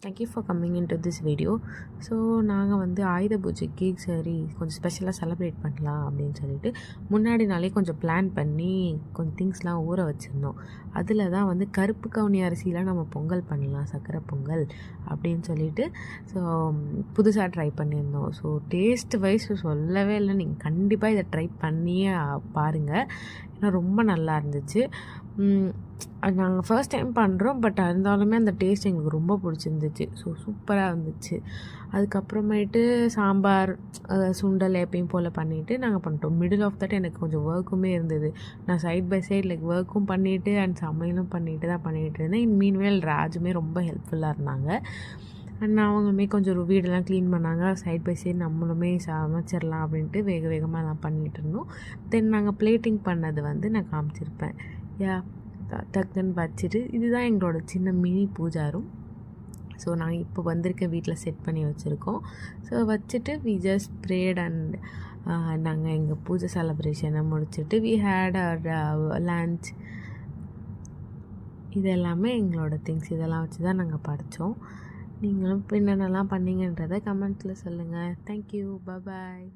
Thank you for coming in to this video. So நாங்கள் வந்து ஆயுத பூஜைக்கு சரி கொஞ்சம் ஸ்பெஷலாக செலிப்ரேட் பண்ணலாம் அப்படின்னு சொல்லிட்டு முன்னாடி நாளே கொஞ்சம் பிளான் பண்ணி கொஞ்சம் திங்ஸ்லாம் ஊற வச்சுருந்தோம். அதில் தான் வந்து கருப்பு கவுனி அரிசியில் நம்ம பொங்கல் பண்ணலாம், சர்க்கரை பொங்கல் அப்படின்னு சொல்லிட்டு ஸோ புதுசாக ட்ரை பண்ணியிருந்தோம். ஸோ டேஸ்ட் வைஸ் சொல்லவே இல்லை, நீங்கள் கண்டிப்பாக இதை ட்ரை பண்ணியே பாருங்கள், ஏன்னா ரொம்ப நல்லா இருந்துச்சு. அது நாங்கள் ஃபர்ஸ்ட் டைம் பண்ணுறோம், பட் இருந்தாலுமே அந்த டேஸ்ட் எங்களுக்கு ரொம்ப பிடிச்சிருந்துச்சு. ஸோ சூப்பராக இருந்துச்சு. அதுக்கப்புறமேட்டு சாம்பார், சுண்டல் எப்பயும் போல் பண்ணிவிட்டு நாங்கள் பண்ணிட்டோம். மிடில் ஆஃப் தட் எனக்கு கொஞ்சம் ஒர்க்குமே இருந்தது. நான் சைட் பை சைட் ஒர்க்கும் பண்ணிவிட்டு அண்ட் சமையலும் பண்ணிட்டு தான் பண்ணிகிட்டு இருந்தேன். மீன்வேல் ராஜுமே ரொம்ப ஹெல்ப்ஃபுல்லாக இருந்தாங்க. அண்ட் அவங்களுமே கொஞ்சம் வீடெல்லாம் க்ளீன் பண்ணாங்க. சைட் பை சைட் நம்மளுமே சமைச்சிடலாம் அப்படின்ட்டு வேக வேகமாக நான் பண்ணிகிட்டு இருந்தோம். தென் நாங்கள் பிளேட்டிங் பண்ணது வந்து நான் காமிச்சிருப்பேன். டக்குன்னு வச்சுட்டு இதுதான் எங்களோட சின்ன மினி பூஜா ரூம். ஸோ நாங்கள் இப்போ வந்திருக்க வீட்டில் செட் பண்ணி வச்சுருக்கோம். ஸோ வச்சுட்டு வி ஜஸ்ட் ப்ரேட் அண்ட் நாங்கள் எங்கள் பூஜை செலப்ரேஷனை முடிச்சுட்டு வி ஹேட் அவர் லன்ச். இது எல்லாமே எங்களோட திங்ஸ், இதெல்லாம் வச்சு தான் நாங்கள் படித்தோம். நீங்களும் என்னென்னலாம் பண்ணீங்கன்றதை கமெண்ட்ஸில் சொல்லுங்கள். தேங்க்யூ, பாய்.